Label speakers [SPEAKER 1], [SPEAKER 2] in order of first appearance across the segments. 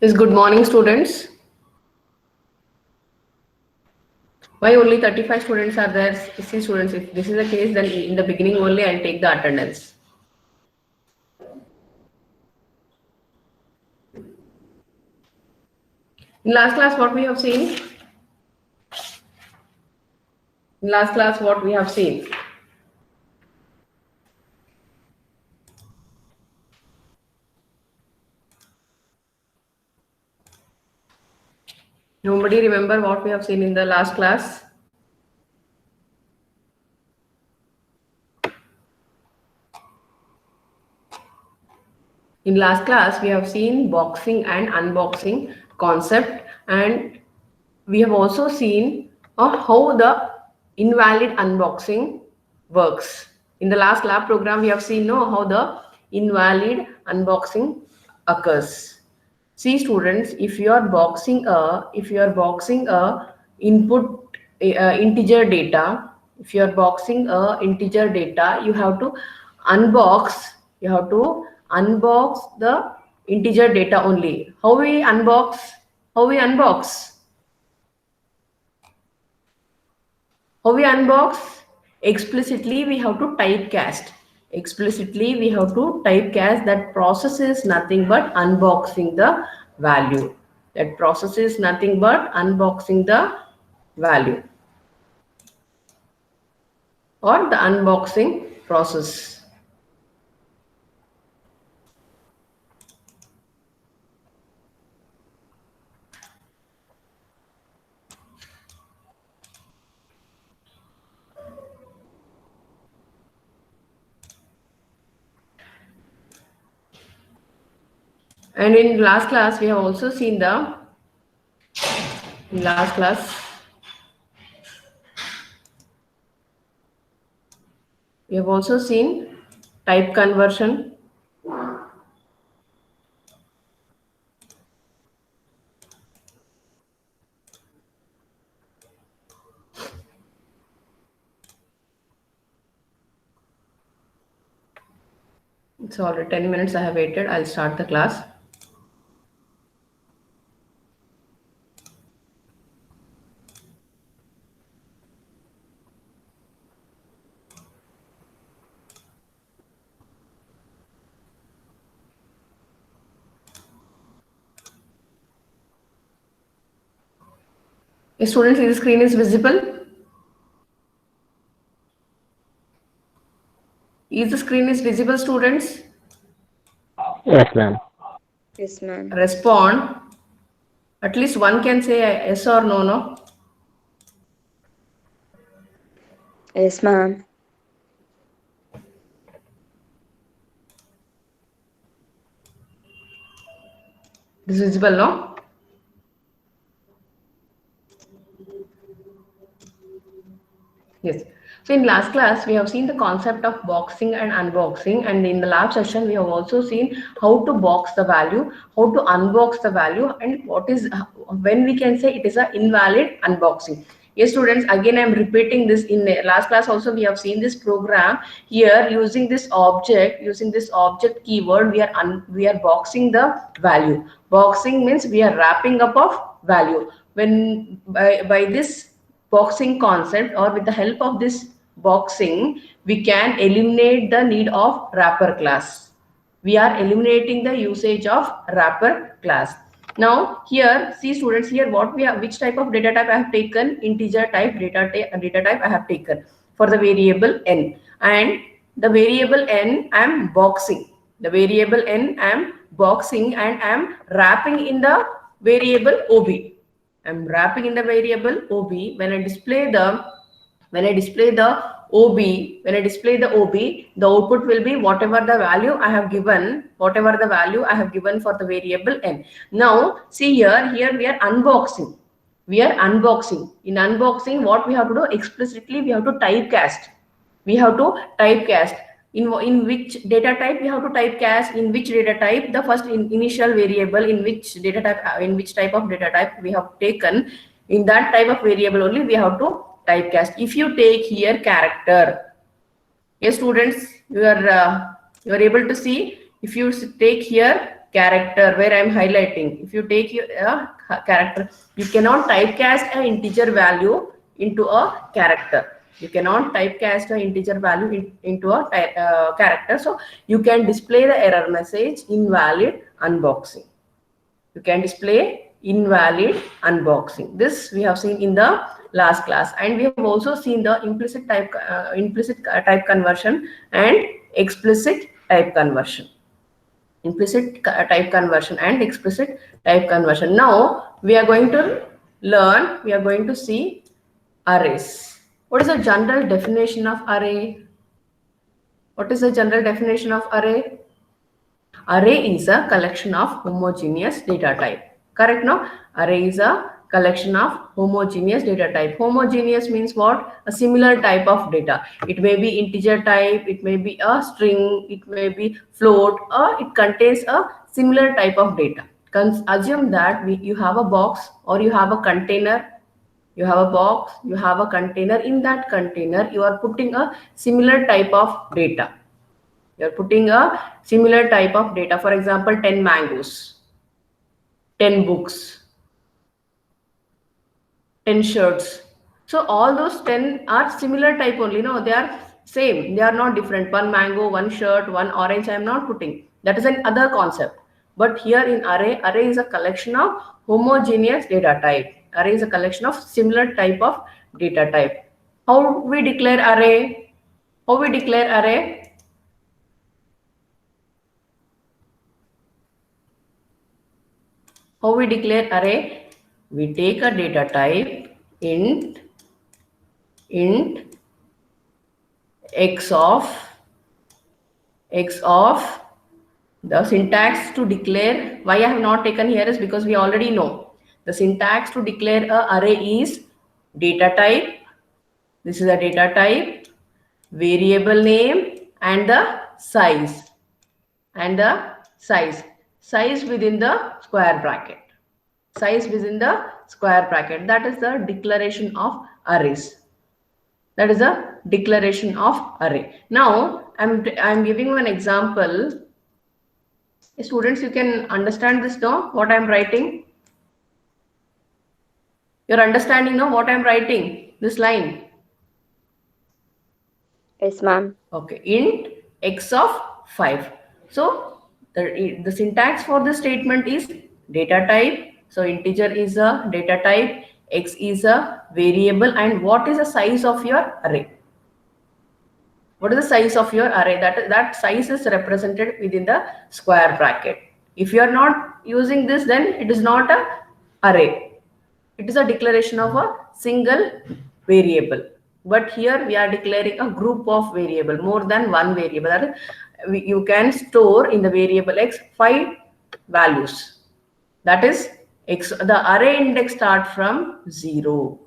[SPEAKER 1] Yes, good morning, students. Why only 35 students are there? 60 students. If this is the case, then in the beginning only I'll take the attendance. In last class, what we have seen? In last class, what we have seen? Nobody remember what we have seen in the last class? In last class, we have seen boxing and unboxing concept, and we have also seen how the invalid unboxing works. In the last lab program, we have seen how the invalid unboxing occurs. See, students, if you are boxing a input integer data, if you are boxing a integer data, you have to unbox. You have to unbox the integer data only. How we unbox? How we unbox? How we unbox? Explicitly, we have to typecast. Explicitly, we have to typecast. That process is nothing but unboxing the value. That process is nothing but unboxing the value or the unboxing process. And in last class, we have also seen in last class, we have also seen type conversion. It's already 10 minutes I have waited. I'll start the class. Students, the screen is visible? Is the screen is visible, students?
[SPEAKER 2] Yes, ma'am.
[SPEAKER 3] Yes, ma'am.
[SPEAKER 1] Respond. At least one can say yes or no, no?
[SPEAKER 3] Yes, ma'am.
[SPEAKER 1] This is visible, no? Yes. So in last class, we have seen the concept of boxing and unboxing, and in the lab session, we have also seen how to box the value, how to unbox the value, and what is when we can say it is an invalid unboxing. Yes, students, again, I'm repeating this. In the last class also, we have seen this program here using this object keyword. We are boxing the value. Boxing means we are wrapping up of value. When by this boxing concept, or with the help of this boxing, we can eliminate the need of wrapper class. We are eliminating the usage of wrapper class. Now here, see students, here what we have, which type of data type I have taken? Integer type data type I have taken for the variable n, and the variable n I am boxing. The variable n I am boxing, and I am wrapping in the variable ob. I'm wrapping in the variable ob. When I display the OB, the output will be whatever the value I have given, for the variable n. Now, see here we are unboxing. In unboxing, what we have to do? Explicitly, we have to typecast. In which data type we have to typecast? In which data type? The first initial variable in which data type, in which type of data type we have taken, in that type of variable only we have to typecast. If you take here character, yes students, you are able to see. If you take here character where I'm highlighting. If you take your character, you cannot typecast an integer value into a character. You cannot typecast an integer value into a character. So you can display the error message invalid unboxing. You can display invalid unboxing. This we have seen in the last class, and we have also seen the implicit type conversion and explicit type conversion. Implicit type conversion and explicit type conversion. Now we are going to learn. We are going to see arrays. What is the general definition of array? What is the general definition of array? Array is a collection of homogeneous data type. Correct, no? Array is a collection of homogeneous data type. Homogeneous means what? A similar type of data. It may be integer type, it may be a string, it may be float, or it contains a similar type of data. Assume that you have a box or you have a container. You have a box, you have a container. In that container, you are putting a similar type of data. You are putting a similar type of data. For example, 10 mangoes, 10 books, 10 shirts. So all those 10 are similar type only. No, they are same. They are not different. One mango, one shirt, one orange. I am not putting. That is another concept. But here in array is a collection of homogeneous data type. Array is a collection of similar type of data type. How we declare array? How we declare array? How we declare array? We take a data type int x of the syntax to declare. Why I have not taken here is because we already know the syntax to declare a array is data type. This is a data type, variable name, and the size. Size within the square bracket. Size within the square bracket. That is the declaration of arrays. That is a declaration of array. Now I'm giving you an example. Students, you can understand this now, what I'm writing. You're understanding now what I'm writing, this line.
[SPEAKER 3] Yes, ma'am.
[SPEAKER 1] Okay, int x of 5. So the syntax for this statement is data type. So integer is a data type, x is a variable, and what is the size of your array? What is the size of your array? That size is represented within the square bracket. If you are not using this, then it is not a array. It is a declaration of a single variable. But here we are declaring a group of variable, more than one variable. That is, you can store in the variable x 5 values. That is x. The array index start from 0.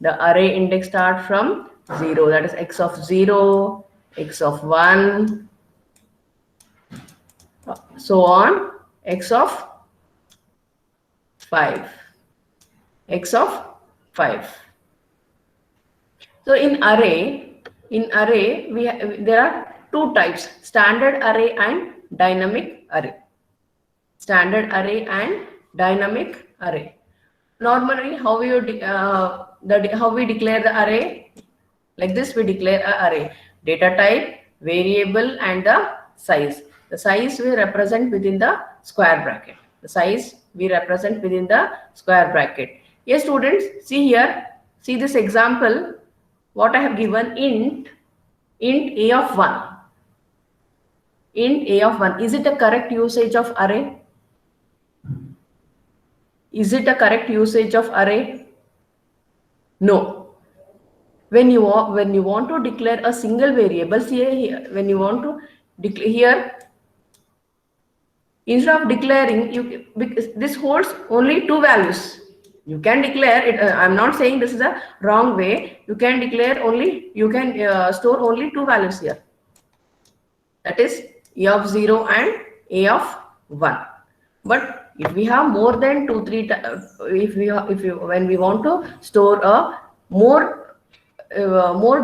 [SPEAKER 1] The array index start from 0. That is x of 0, x of 1, so on, x of 5. X of 5. So in array there are two types: standard array and dynamic array. Standard array and dynamic array. Normally, how we declare the array? Like this, we declare an array: data type, variable, and the size. The size we represent within the square bracket. The size we represent within the square bracket. Yes, students, see here. See this example. What I have given, int a of 1. Int a of 1. Is it a correct usage of array? Is it a correct usage of array? No. When you want to declare a single variable, see here, when you want to declare here, instead of declaring, this holds only 2 values. You can declare it. I'm not saying this is a wrong way. You can declare only. You can store only 2 values here. That is a of 0 and a of 1. But if we have more than 2, 3, when we want to store a more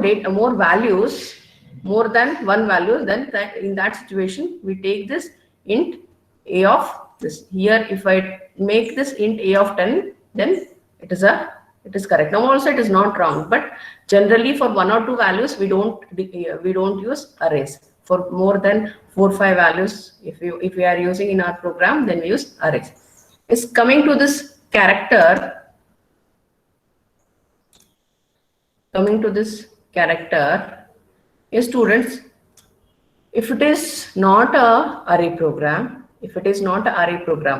[SPEAKER 1] data, more values, more than one value, then in that situation we take this int a of this. Here, if I make this int a of 10, then it is correct. Now also it is not wrong, but generally for 1 or 2 values we don't use arrays. For more than 4 or 5 values, if we are using in our program, then we use arrays. Is coming to this character. Coming to this character, yes, students, if it is not a array program,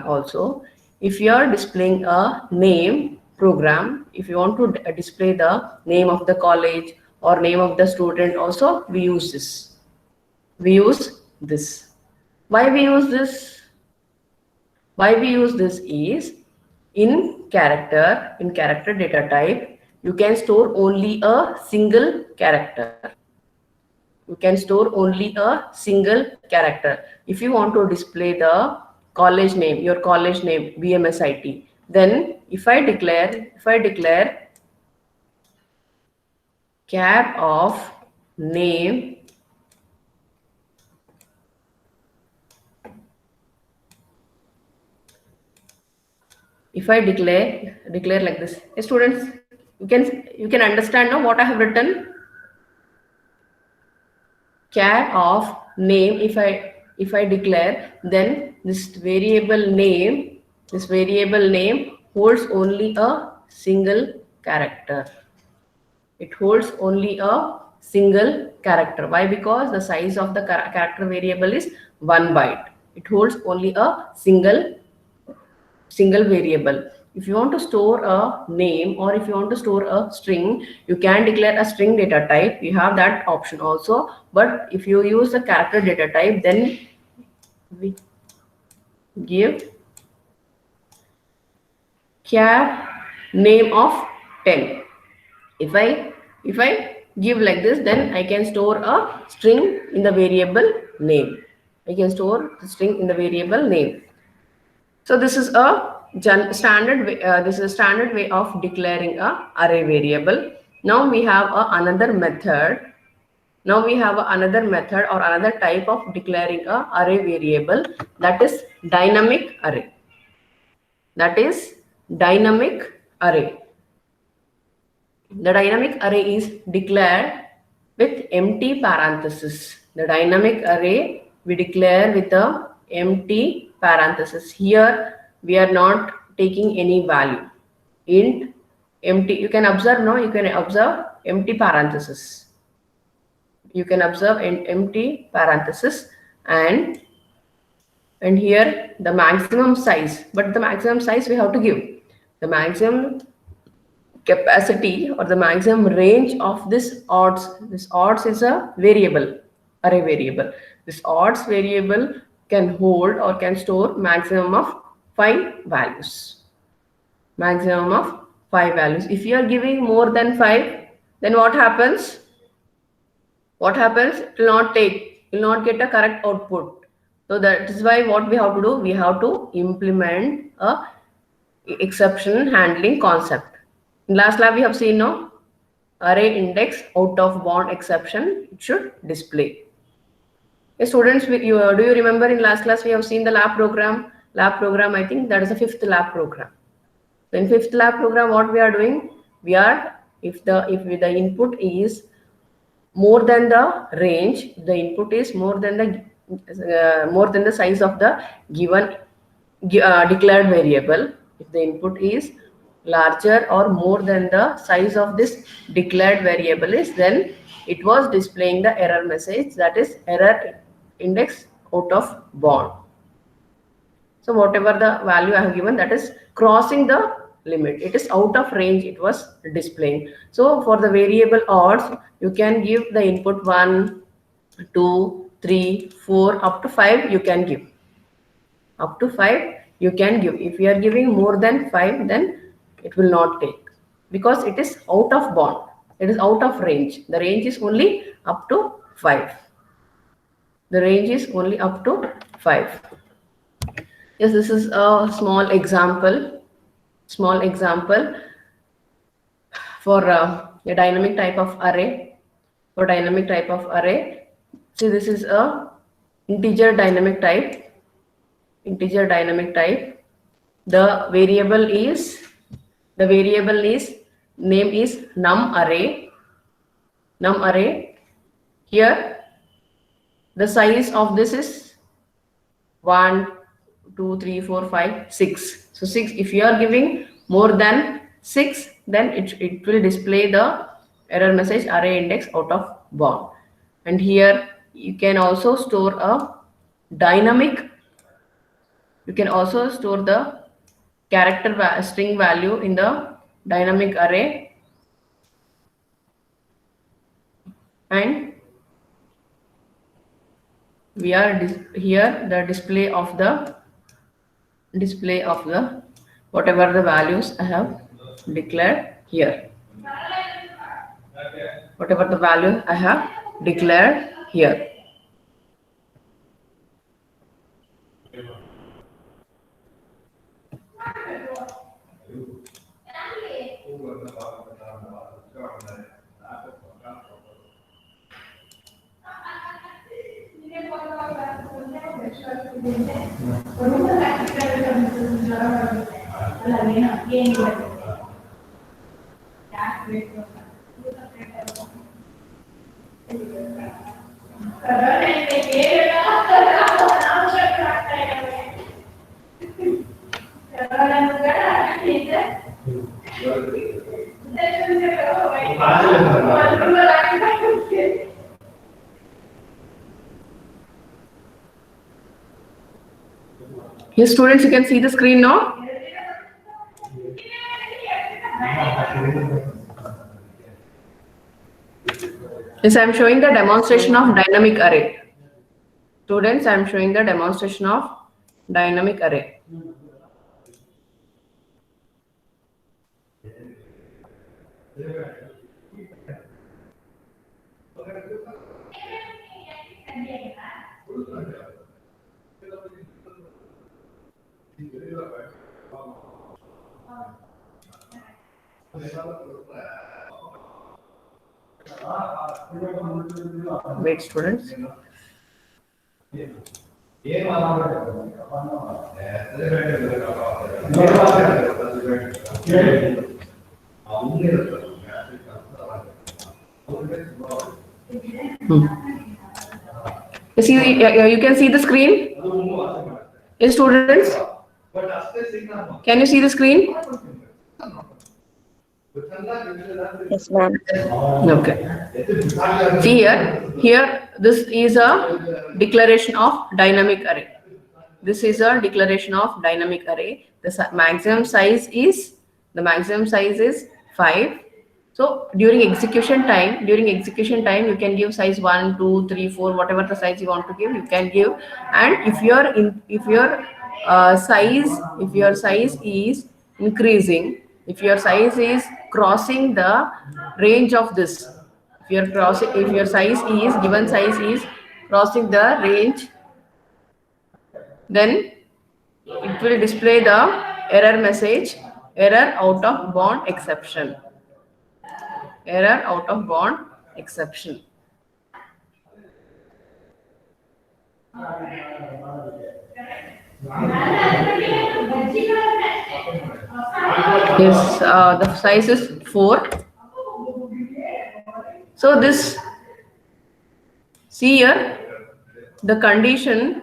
[SPEAKER 1] also, if you are displaying a name program, if you want to display the name of the college or name of the student, also we use this. We use this. Why we use this? Why we use this is in character data type, you can store only a single character. You can store only a single character. If you want to display the college name, your college name, BMSIT, then if I declare char of name if I declare like this, students, you can understand now what I have written. Char of name, if I declare, then this variable name holds only a single character. It holds only a single character. Why? Because the size of the character variable is 1 byte. It holds only a single variable. If you want to store a name or if you want to store a string, you can declare a string data type. You have that option also. But if you use the character data type, then we give char name of 10. If I give like this, then I can store a string in the variable name. I can store the string in the variable name. So this is a standard way of declaring a array variable. Now we have another method. Now we have another method or another type of declaring a array variable, that is dynamic array. That is dynamic array. The dynamic array is declared with empty parenthesis. The dynamic array we declare with a empty parenthesis. Here we are not taking any value. Int empty. You can observe empty parenthesis. You can observe an empty parenthesis, and here the maximum size. But the maximum size we have to give. The maximum capacity or the maximum range of this odds. This odds is a variable, array variable. This odds variable can hold or can store maximum of 5 values. Maximum of 5 values. If you are giving more than 5, then what happens? What happens? It will not get a correct output. So that is why what we have to do, we have to implement a exception handling concept. In last lab we have seen array index out of bound exception, it should display. Hey, students, do you remember in last class we have seen the lab program? I think that is the 5th lab program. So in 5th lab program, what we are doing? We are, if the input is more than the range, the input is more than the size of the given declared variable. If the input is larger or more than the size of this declared variable is, then it was displaying the error message, that is error index out of bound. So whatever the value I have given, that is crossing the limit. It is out of range, it was displaying. So for the variable odds, you can give the input 1, 2, 3, 4, up to 5 you can give. Up to 5 you can give. If you are giving more than 5, then it will not take, because it is out of bound. It is out of range. The range is only up to 5. The range is only up to 5. Yes, this is a small example for a dynamic type of array. See, this is a integer dynamic type. integer dynamic type. The variable is name is num array. Here the size of this is 1, 2, 3, 4, 5, 6. So 6, if you are giving more than 6, then it will display the error message array index out of bound. And here you can also store a dynamic, you can also store the character string value in the dynamic array, and we are here the display of the whatever the values I have declared here, whatever the value I have declared here. Yes, students, you can see the screen now. Yes, I am showing the demonstration of dynamic array. Students, I am showing the demonstration of dynamic array. Wait, students. You see, you can see the screen. Yes, students. Can you see the screen?
[SPEAKER 3] Yes, ma'am.
[SPEAKER 1] Okay. See here this is a declaration of dynamic array. This is a declaration of dynamic array. The maximum size is 5. So during execution time, you can give size 1, 2, 3, 4, whatever the size you want to give, you can give. And if your size is increasing, if your size is crossing the range of this, if your size is crossing the range, then it will display the error message, error out of bound exception. Error out of bound exception. Yes, the size is 4. So this, see here, the condition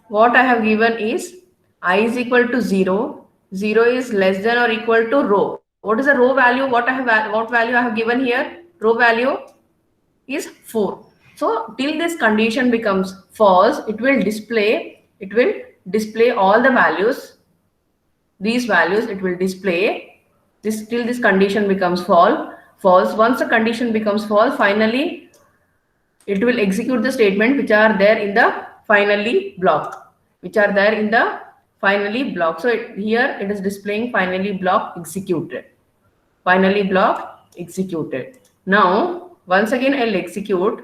[SPEAKER 1] what I have given is I is equal to 0. 0 is less than or equal to rho. What is the rho value? What value I have given here? Rho value is 4. So till this condition becomes false, it will display all the values. These values it will display this till this condition becomes false. Once the condition becomes false, finally it will execute the statement which are there in the finally block. So here it is displaying finally block executed. Now once again I'll execute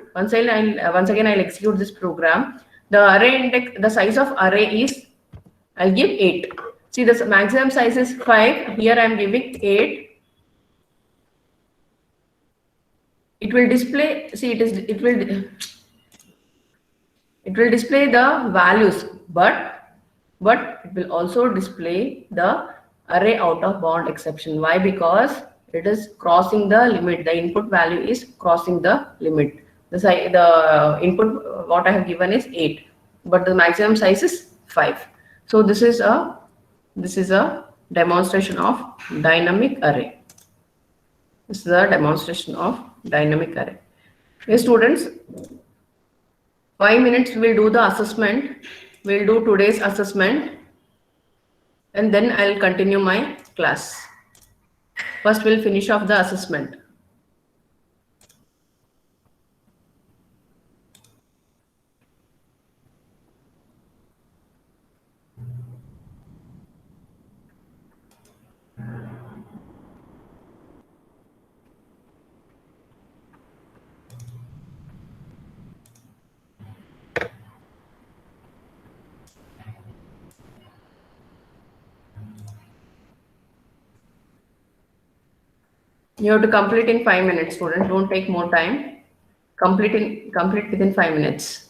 [SPEAKER 1] this program. The array index, the size of array is, I'll give 8. See, the maximum size is 5. Here I am giving 8. It will display. See, it will display the values, but but it will also display the array out of bound exception. Why? Because it is crossing the limit. The input value is crossing the limit. The input what I have given is 8, but the maximum size is 5. So this is a demonstration of dynamic array. This is a demonstration of dynamic array. Okay, students, 5 minutes we'll do the assessment. We'll do today's assessment and then I'll continue my class. First, we'll finish off the assessment. You have to complete in 5 minutes, students. Don't take more time. Complete within 5 minutes.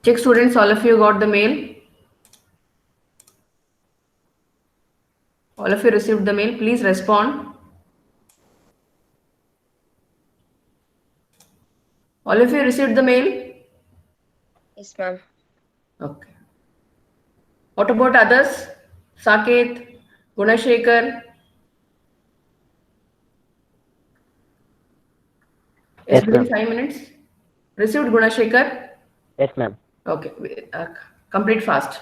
[SPEAKER 1] Check, students, all of you got the mail. All of you received the mail. Please respond. All of you received the mail?
[SPEAKER 3] Yes, ma'am.
[SPEAKER 1] Okay. What about others? Saket, Gunashekar?
[SPEAKER 2] Yes,
[SPEAKER 1] Within
[SPEAKER 2] ma'am.
[SPEAKER 1] 5 minutes? Received, Gunashekar?
[SPEAKER 2] Yes, ma'am.
[SPEAKER 1] Okay. Complete fast.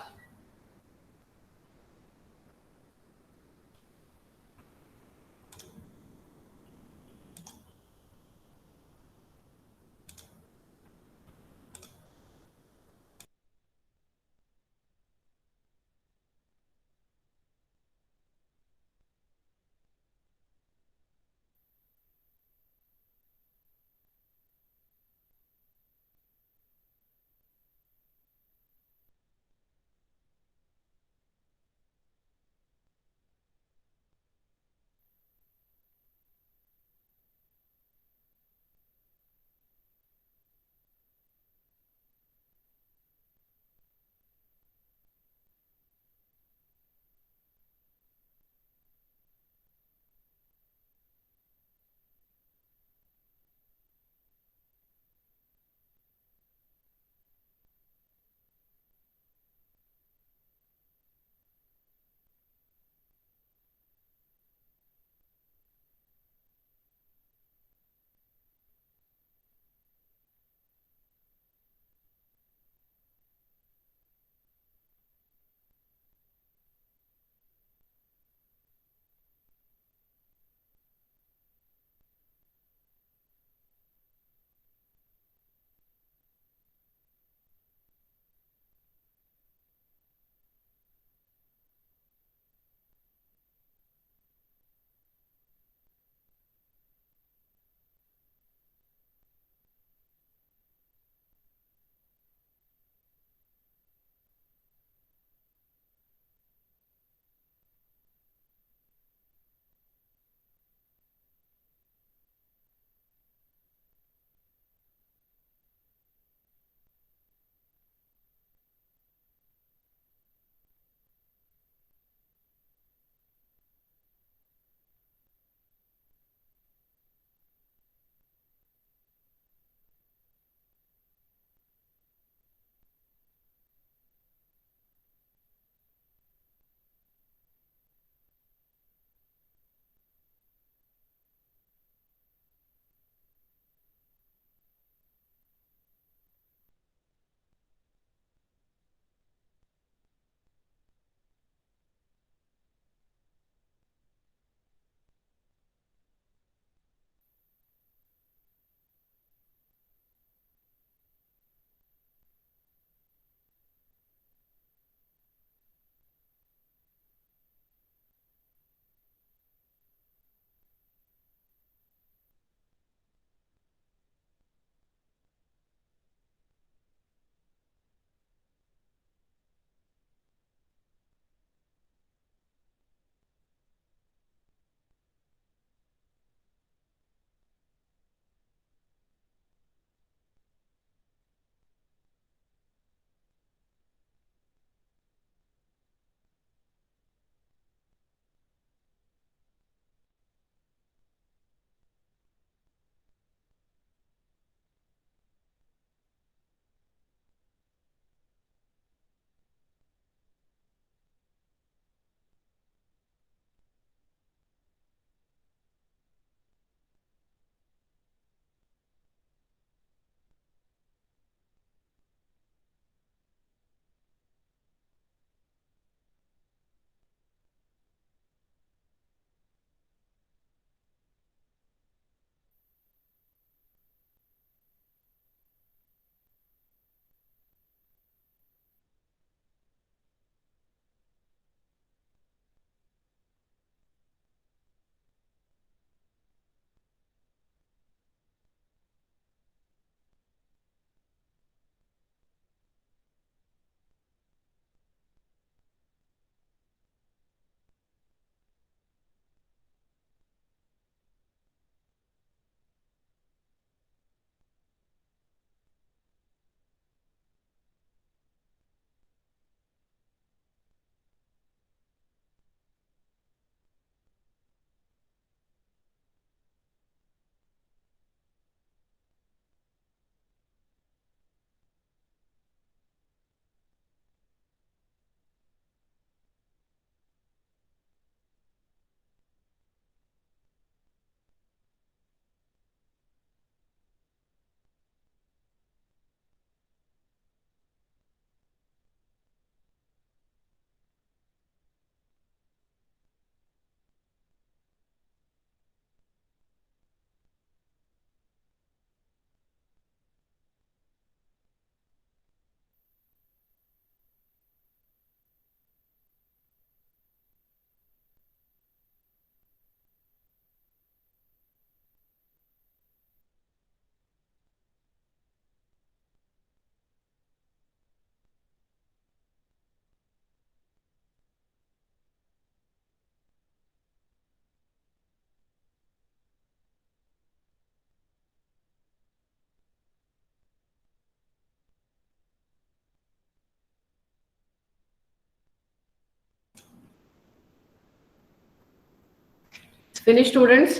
[SPEAKER 1] Finish, students?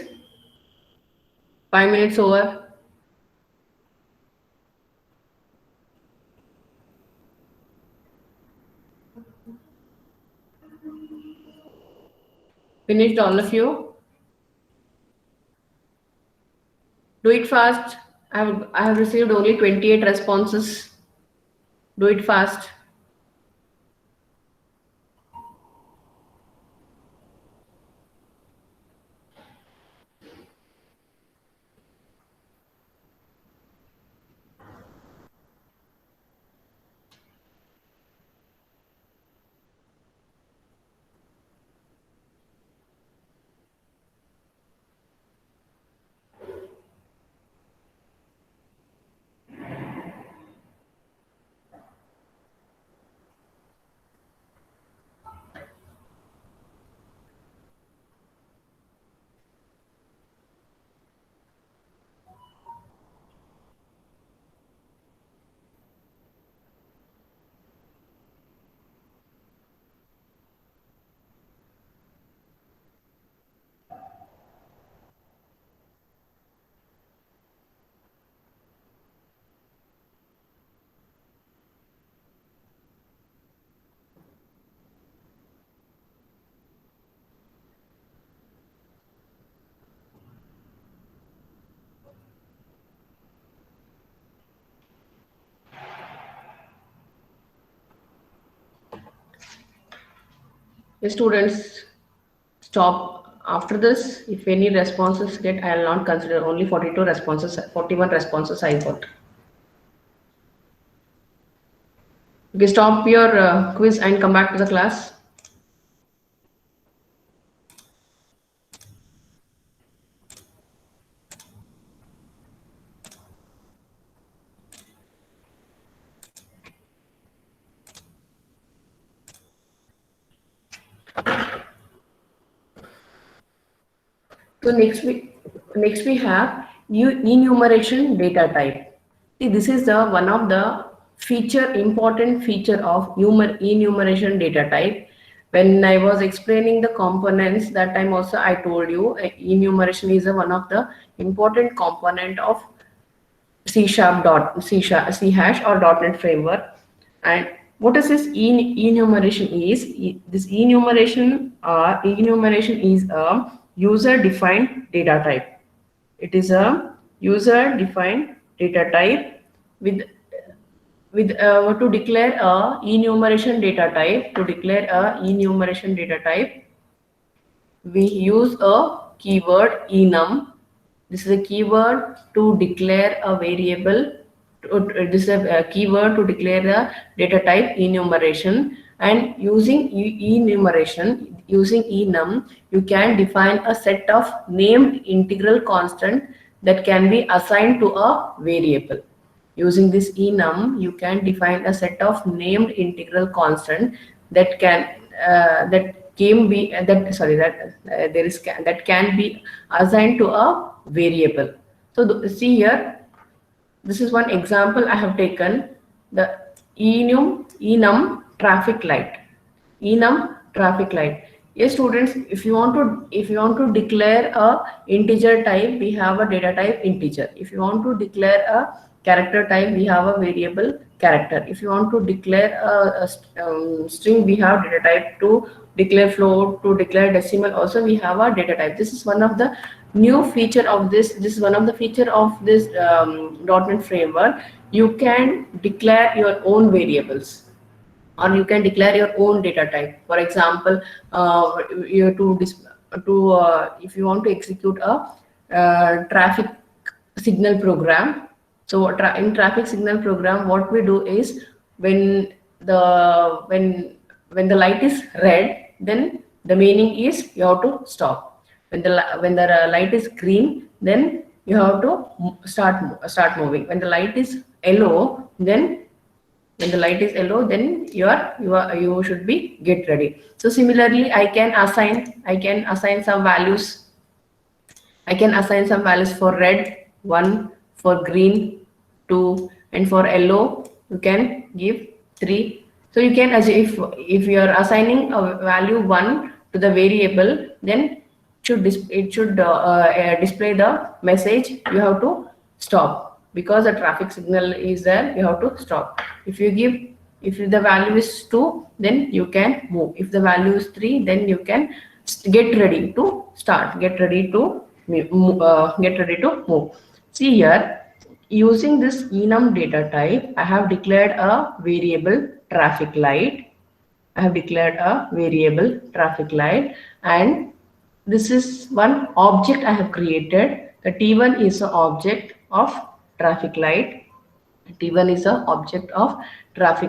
[SPEAKER 1] 5 minutes over. Finished, all of you? Do it fast. I have received only 28 responses. Do it fast. The students, stop. After this, if any responses get, I will not consider. Only 42 responses, 41 responses I got. Okay, stop your quiz and come back to the class. So next we have enumeration data type. See, this is the one of the important feature of enumeration data type. When I was explaining the components, that time also I told you enumeration is one of the important component of C# C hash or .NET framework. And what is this enumeration is? This enumeration is a user defined data type. It is a user defined data type with to declare a enumeration data type. To declare a enumeration data type, we use a keyword enum. This is a keyword to declare a variable. This is a keyword to declare a data type enumeration. And using enumeration, using enum, you can define a set of named integral constant that can be assigned to a variable. Using this enum, you can define a set of named integral constant that can that can be that can be assigned to a variable. So see here, this is one example I have taken, the enum traffic light. Enum traffic light. Yes, students, if you want to declare a integer type, we have a data type integer. If you want to declare a character type, we have a variable character. If you want to declare a string, we have data type. To declare float, to declare decimal, also we have a data type. This is one of the new feature of this. This is one of the feature of this .NET framework. You can declare your own variables, or you can declare your own data type. For example, you if you want to execute a traffic signal program. So in traffic signal program, what we do is when the light is red, then the meaning is you have to stop. When the light is green, then you have to start moving. When the light is yellow, then you should be get ready. So similarly, I can assign some values. I can assign some values for red 1, for green 2, and for yellow you can give 3. So you can, as if you are assigning a value 1 to the variable, then display the message you have to stop, because the traffic signal is there, you have to stop. If the value is 2, then you can move. If the value is 3, then you can get ready to start, get ready to move. See here, using this enum data type, I have declared a variable traffic light. And this is one object I have created. The T1 is an object of traffic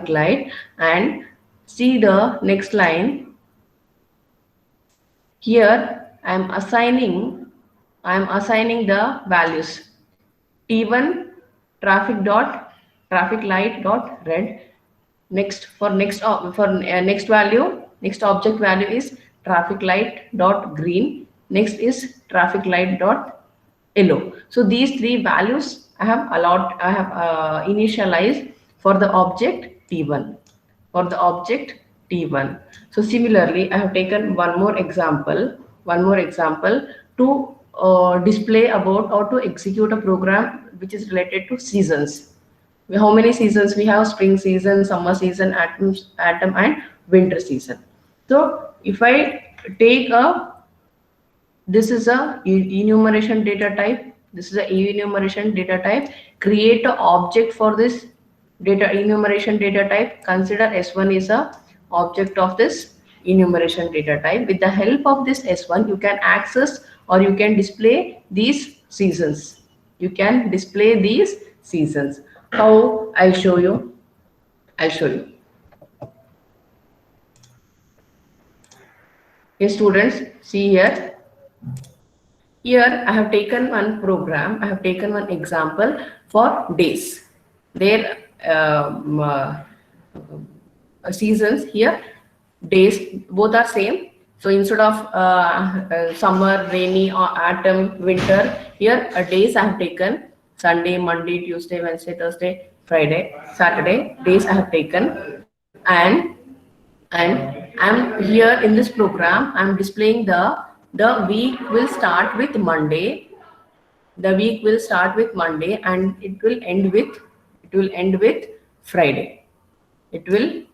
[SPEAKER 1] light. And see the next line. Here I am assigning the values. T1 traffic light dot red. Next value, next object value is traffic light dot green. Next is traffic light dot yellow. So these three values I have initialized for the object T1. So similarly, I have taken one more example to display about or to execute a program which is related to seasons. How many seasons we have? Spring season, summer season, autumn and winter season. So if I take this is a enumeration data type. Create an object for this enumeration data type. Consider S1 is a object of this enumeration data type. With the help of this S1, you can access or you can display these seasons. How? I'll show you. Okay, students, see here. Here I have taken one program. I have taken one example for days. Their seasons here, days both are same. So instead of summer, rainy, or autumn, winter, here days I have taken Sunday, Monday, Tuesday, Wednesday, Thursday, Friday, Saturday. Days I have taken, and I'm here in this program. I'm displaying the week will start with Monday. And it will end with Friday. The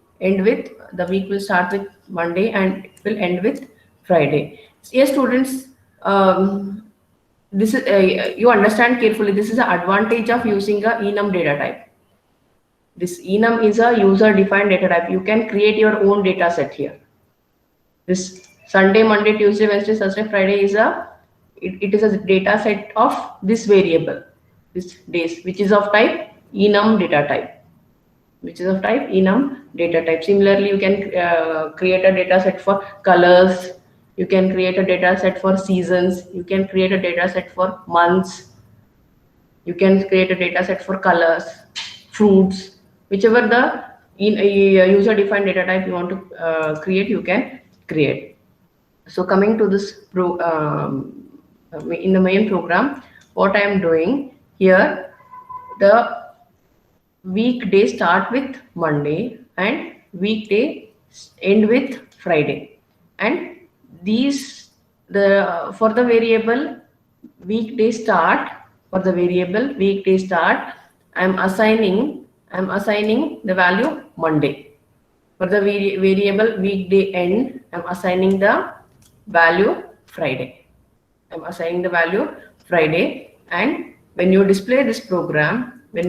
[SPEAKER 1] week will start with Monday and it will end with Friday. Yes, students, this is you understand carefully. This is the advantage of using a enum data type. This enum is a user-defined data type. You can create your own data set here. This Sunday, Monday, Tuesday, Wednesday, Thursday, Friday is it is a data set of this variable, this days, which is of type enum data type. Similarly, you can create a data set for colors. You can create a data set for seasons. You can create a data set for months. You can create a data set for colors, fruits, whichever the user-defined data type you want to create, you can create. So coming to this in the main program, what I am doing here, the weekday start with Monday and weekday end with Friday, and these for the variable weekday start, I'm assigning the value Monday. For the variable weekday end, I'm assigning the value Friday. And when you display this program, the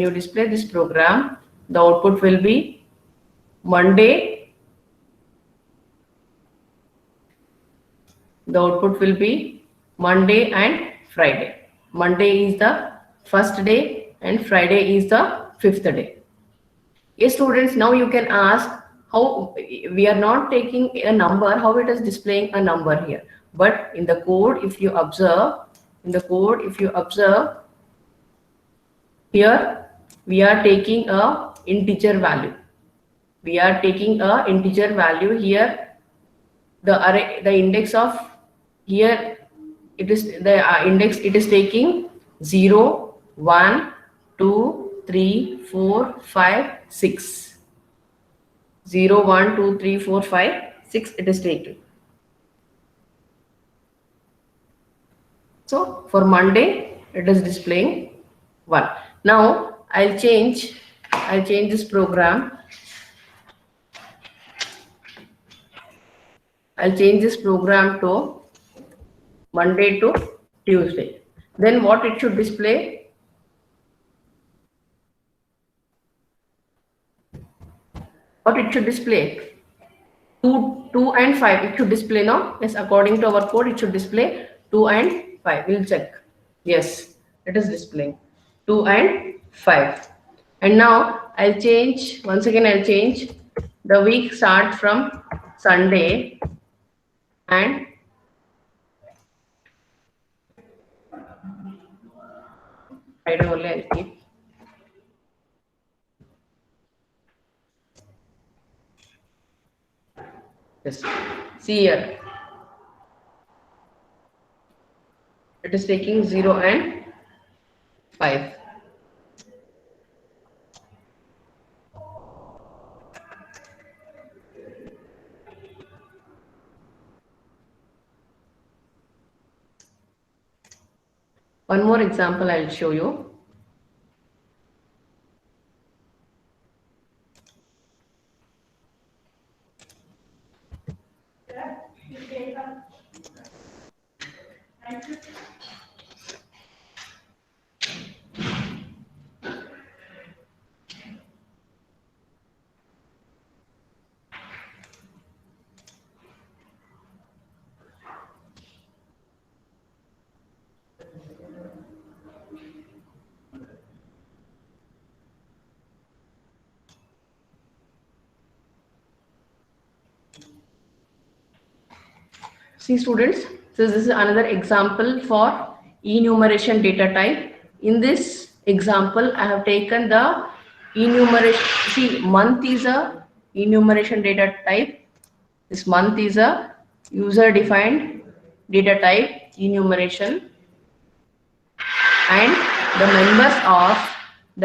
[SPEAKER 1] output will be Monday. And Friday. Monday is the first day and Friday is the fifth day. Yes, students, now you can ask how we are not taking a number, how it is displaying a number here. But in the code, if you observe, here we are taking a integer value. Here the array, the index of here, it is the index, it is taking 0, 1, 2, 3, 4, 5, 6. 0, 1, 2, 3, 4, 5, 6 it is taking. So for Monday, it is displaying 1. Now I'll change this program. I'll change this program to Monday to Tuesday. Then what it should display? What it should display? 2 and 5. It should display now. Yes, according to our code, it should display 2 and 5. We'll check. Yes, it is displaying 2 and 5. And now I'll change, once again I'll change the week start from Sunday and Friday only I'll keep. Yes, see here. It is taking 0 and 5. One more example I'll show you. See students, so this is another example for enumeration data type. In this example, I have taken the enumeration. See, month is a enumeration data type. This month is a user defined data type enumeration, and the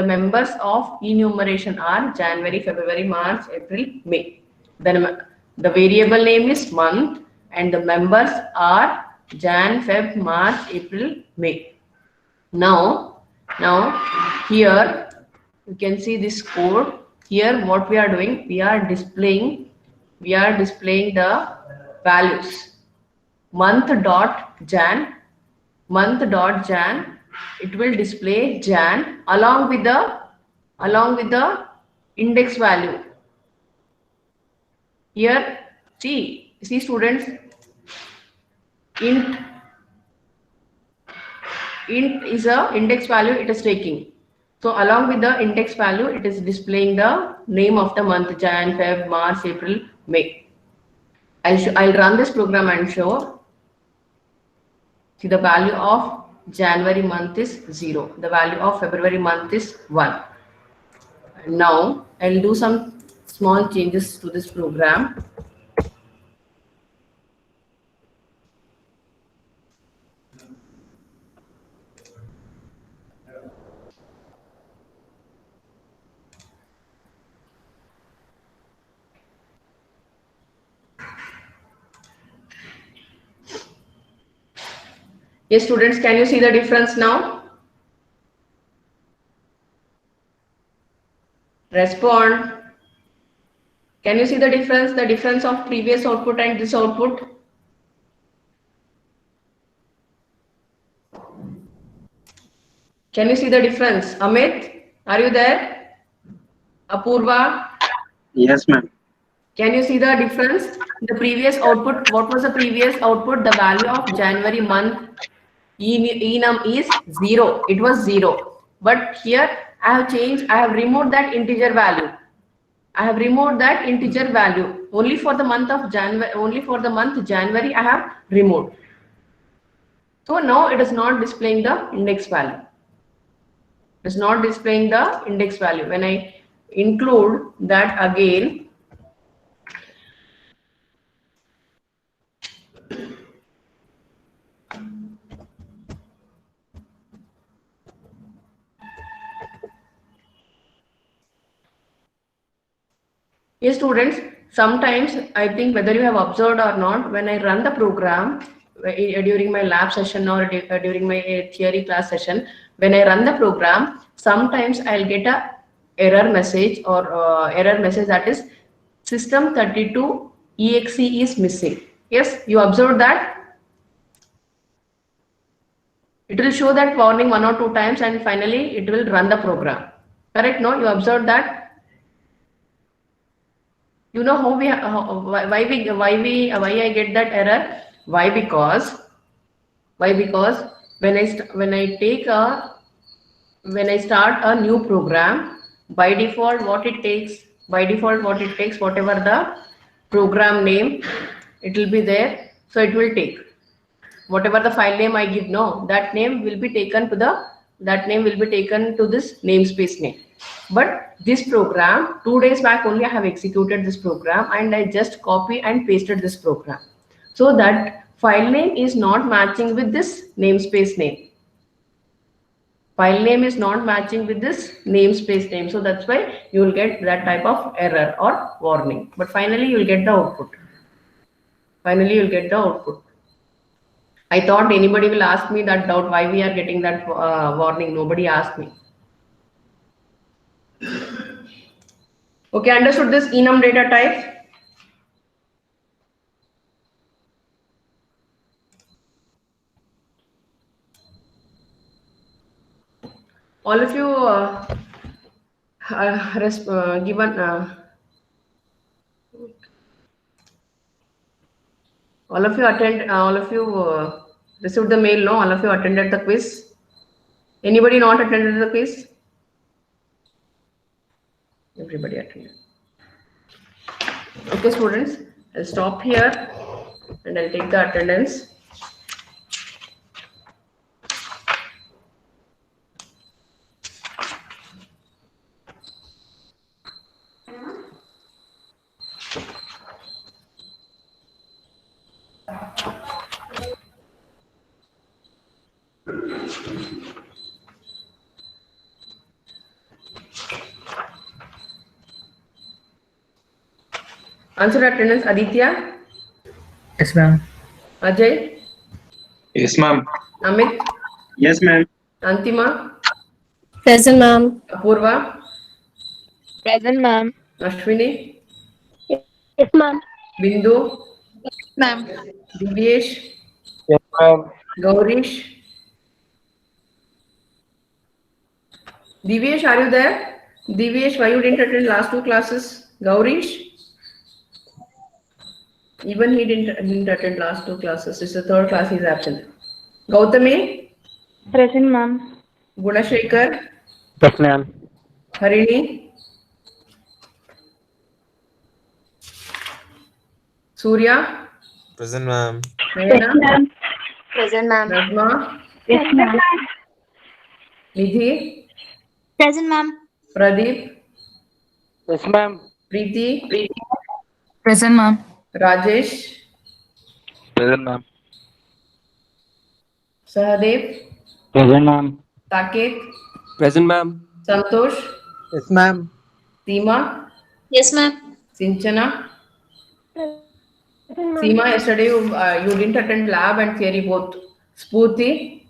[SPEAKER 1] members of enumeration are January, February, March, April, May. Then the variable name is month and the members are Jan, Feb, March, April, May. Now here you can see this code. Here what we are doing, we are displaying the values. Month.jan, it will display Jan along with the index value. Here see students, int is a index value it is taking. So along with the index value, it is displaying the name of the month, Jan, Feb, March, April, May. I'll run this program and show. See, the value of January month is 0. The value of February month is 1. And now I'll do some small changes to this program. Yes, students, can you see the difference now? Respond. Can you see the difference of previous output and this output? Can you see the difference? Amit, are you there? Apurva?
[SPEAKER 2] Yes, ma'am.
[SPEAKER 1] Can you see the difference? The previous output, what was the previous output? The value of January month enum is 0. It was 0. But here I have removed that integer value. Only for the month of January, I have removed. So now it is not displaying the index value. It is not displaying the index value. When I include that again, yes, students, sometimes I think whether you have observed or not, when I run the program, during my lab session or during my theory class session, when I run the program, sometimes I'll get a error message or error message that is system 32 exe is missing. Yes, you observed that. It will show that warning 1 or 2 times and finally it will run the program. Correct? No, you observed that. You know how why I get that error? Why? Because when I start a new program, by default what it takes, whatever the program name, it will be there. So it will take whatever the file name I give, no, that name will be taken to this namespace name. But this program, 2 days back only I have executed this program and I just copy and pasted this program. So that file name is not matching with this namespace name. File name is not matching with this namespace name. So that's why you will get that type of error or warning. But finally you will get the output. I thought anybody will ask me that doubt, why we are getting that warning. Nobody asked me. Okay, understood this enum data type. All of you all of you received the mail, no? All of you attended the quiz. Anybody not attended the quiz? Everybody attended. Okay, students, I'll stop here and I'll take the attendance. Answer attendance, Aditya.
[SPEAKER 2] Yes, ma'am.
[SPEAKER 1] Ajay.
[SPEAKER 4] Yes, ma'am.
[SPEAKER 1] Amit.
[SPEAKER 4] Yes, ma'am.
[SPEAKER 1] Antima.
[SPEAKER 3] Present, ma'am.
[SPEAKER 1] Apurva.
[SPEAKER 3] Present, ma'am.
[SPEAKER 1] Ashwini.
[SPEAKER 3] Yes, ma'am.
[SPEAKER 1] Bindu.
[SPEAKER 3] Ma'am.
[SPEAKER 1] Divyesh.
[SPEAKER 4] Yes, ma'am.
[SPEAKER 1] Gaurish. Divyesh, are you there? Divyesh, why you didn't attend last 2 classes? Gaurish? Even he didn't attend last 2 classes. It's the 3rd class he's absent. Gautami?
[SPEAKER 3] Present, ma'am.
[SPEAKER 1] Gunashekar?
[SPEAKER 2] Yes, ma'am.
[SPEAKER 1] Harini? Surya?
[SPEAKER 5] Present, ma'am.
[SPEAKER 1] Nayana?
[SPEAKER 3] Present, ma'am.
[SPEAKER 1] Najma?
[SPEAKER 3] Yes, ma'am.
[SPEAKER 1] Nidhi?
[SPEAKER 3] Present, ma'am.
[SPEAKER 1] Pradeep?
[SPEAKER 4] Yes, ma'am.
[SPEAKER 1] Preeti?
[SPEAKER 3] Present, ma'am.
[SPEAKER 1] Rajesh?
[SPEAKER 4] Present, ma'am.
[SPEAKER 1] Sahadev?
[SPEAKER 2] Present, ma'am.
[SPEAKER 1] Saket?
[SPEAKER 5] Present, ma'am.
[SPEAKER 1] Santosh?
[SPEAKER 5] Yes, ma'am.
[SPEAKER 1] Seema?
[SPEAKER 3] Yes, ma'am.
[SPEAKER 1] Sinchana? Seema, yesterday you didn't attend lab and theory both. Spurti?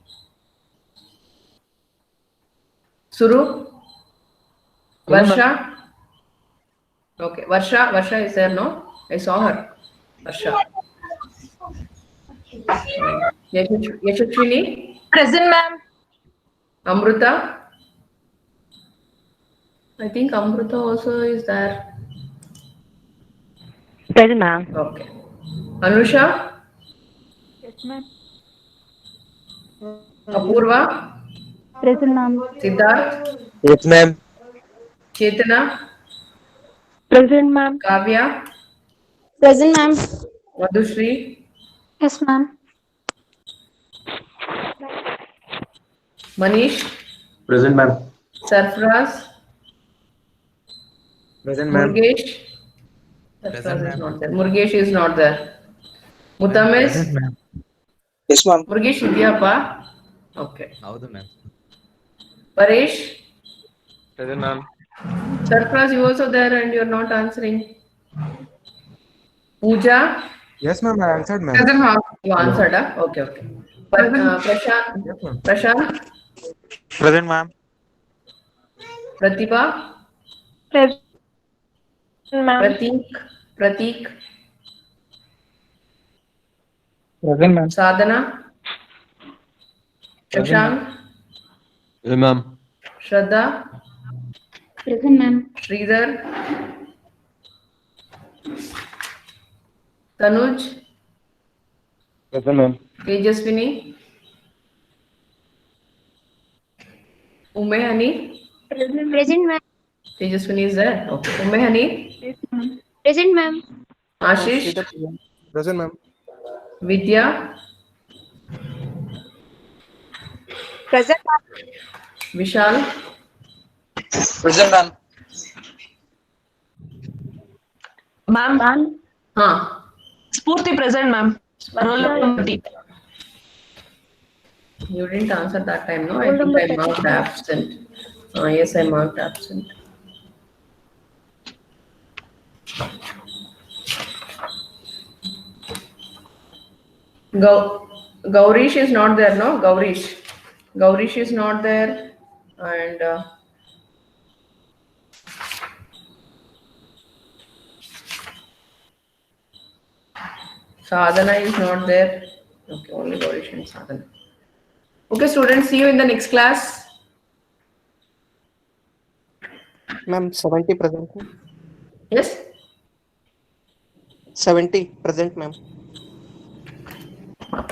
[SPEAKER 1] Suru? Varsha? Okay, Varsha is there, no? I saw her. Varsha. Yashashwini?
[SPEAKER 3] Present, ma'am.
[SPEAKER 1] Amruta? I think Amruta also is there.
[SPEAKER 3] Present, ma'am.
[SPEAKER 1] Okay. Anusha?
[SPEAKER 3] Yes, ma'am.
[SPEAKER 1] Apurva?
[SPEAKER 3] Present, ma'am.
[SPEAKER 1] Siddharth?
[SPEAKER 5] Yes, ma'am.
[SPEAKER 1] Chetana?
[SPEAKER 3] Present, ma'am.
[SPEAKER 1] Kavya?
[SPEAKER 3] Present, ma'am.
[SPEAKER 1] Madhushri?
[SPEAKER 3] Yes, ma'am.
[SPEAKER 1] Manish?
[SPEAKER 4] Present, ma'am.
[SPEAKER 1] Sarfraz?
[SPEAKER 5] Present, ma'am.
[SPEAKER 1] Murgesh?
[SPEAKER 5] Present,
[SPEAKER 1] Sarfraz is
[SPEAKER 5] ma'am.
[SPEAKER 1] not there. Murgesh is not there. Mutamis?
[SPEAKER 2] Present, ma'am.
[SPEAKER 4] Yes, ma'am.
[SPEAKER 1] Murgesh Idyapa? Okay.
[SPEAKER 5] How's ma'am?
[SPEAKER 1] Paresh?
[SPEAKER 4] Present, ma'am.
[SPEAKER 1] Sarfraz, you also there and you're not answering. Pooja?
[SPEAKER 5] Yes, ma'am. I answered, ma'am.
[SPEAKER 1] Present, ma'am. You answered, huh? Okay, okay. But Prashant,
[SPEAKER 4] Present, ma'am.
[SPEAKER 1] Pratibha,
[SPEAKER 3] Present, ma'am.
[SPEAKER 1] Prateek,
[SPEAKER 2] Present, ma'am.
[SPEAKER 1] Sadhana,
[SPEAKER 2] Present,
[SPEAKER 1] Shashank,
[SPEAKER 5] Yes, ma'am.
[SPEAKER 1] Shraddha,
[SPEAKER 3] Present, ma'am.
[SPEAKER 1] Sridhar, Tanuj,
[SPEAKER 2] Present, ma'am.
[SPEAKER 1] Tejaswini, Umehani.
[SPEAKER 3] Present, ma'am.
[SPEAKER 1] Tejaswini is there. Okay. Umehani,
[SPEAKER 3] Present, ma'am.
[SPEAKER 1] Ashish,
[SPEAKER 5] Present, ma'am.
[SPEAKER 1] Vidya,
[SPEAKER 3] Present,
[SPEAKER 1] Vishal,
[SPEAKER 4] Present, ma'am.
[SPEAKER 6] Ma'am,
[SPEAKER 1] huh.
[SPEAKER 6] Spurti present, ma'am. Roll number 30.
[SPEAKER 1] You didn't answer that time, no? I think I marked absent. Yes, I marked absent. Gaurish is not there, no? Gaurish is not there. And Sadhana is not there. Okay, only Gaurish and Sadhana. Okay, students, see you in the next class.
[SPEAKER 7] Ma'am, 70 present.
[SPEAKER 1] Yes?
[SPEAKER 7] 70 present, ma'am.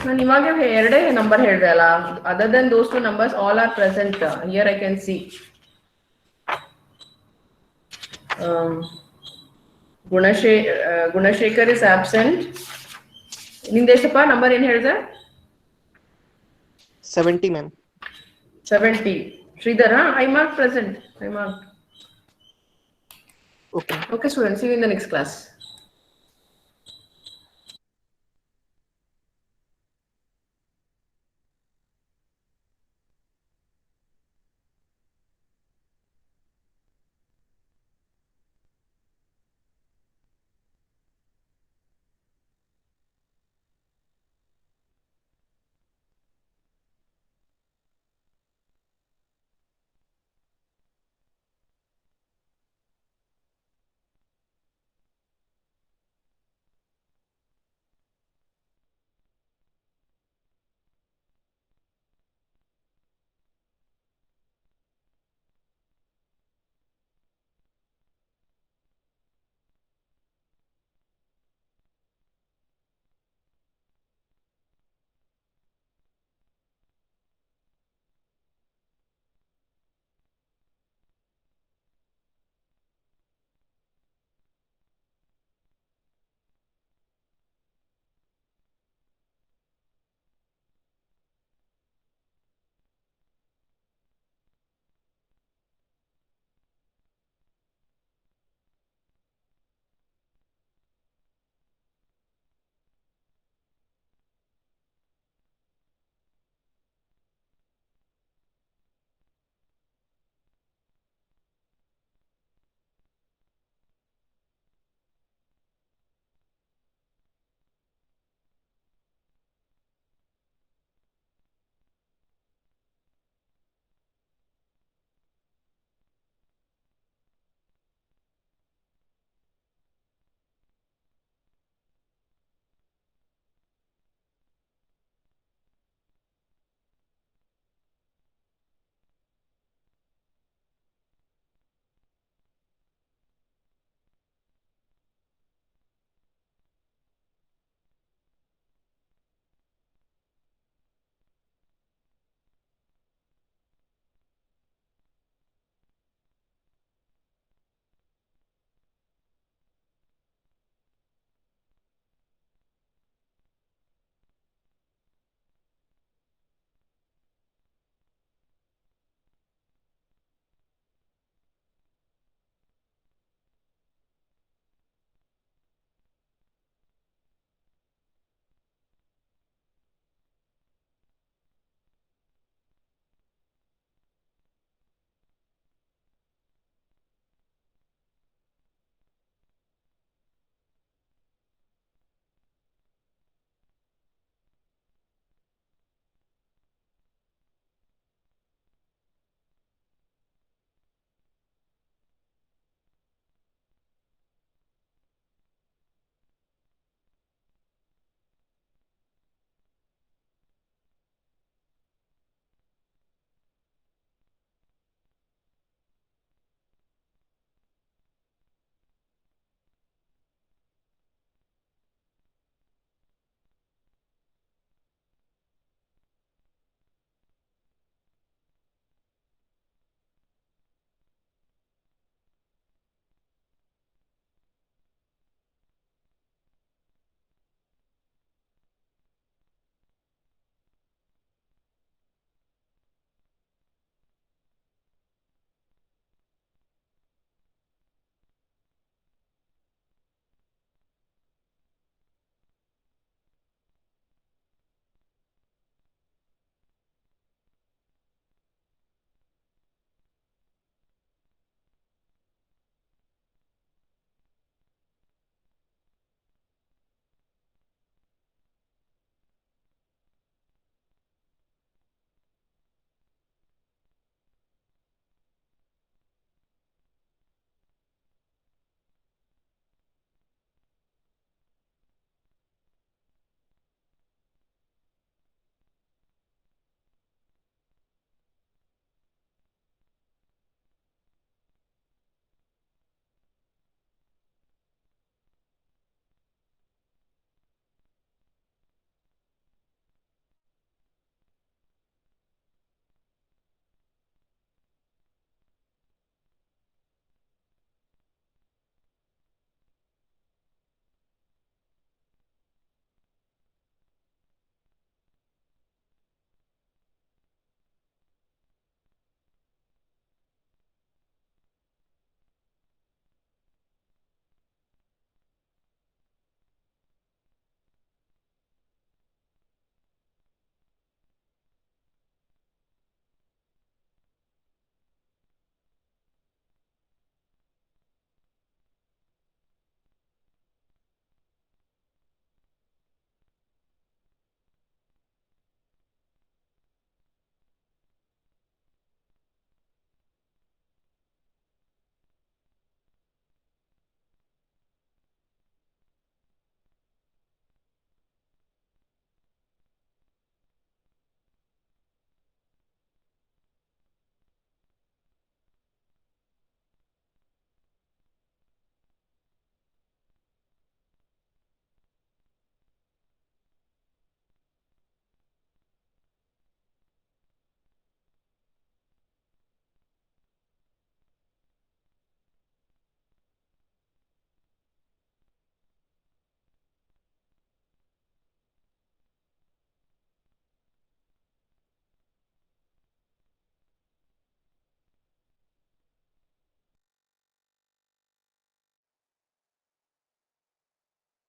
[SPEAKER 1] ನಾನು ಇವಾಗ ಎರಡೇ number ಹೇಳಿದೆ ಅಲ್ಲ, other than those two numbers all are present. Here I can see Gunashekar is absent. ನಿಂದೆಷ್ಟಪ್ಪ number ಏನ್ ಹೇಳಿದೆ?
[SPEAKER 7] 70, ma'am.
[SPEAKER 1] 70. Sridhar, I marked present. I marked.
[SPEAKER 7] Okay.
[SPEAKER 1] Okay, students, see you in the next class.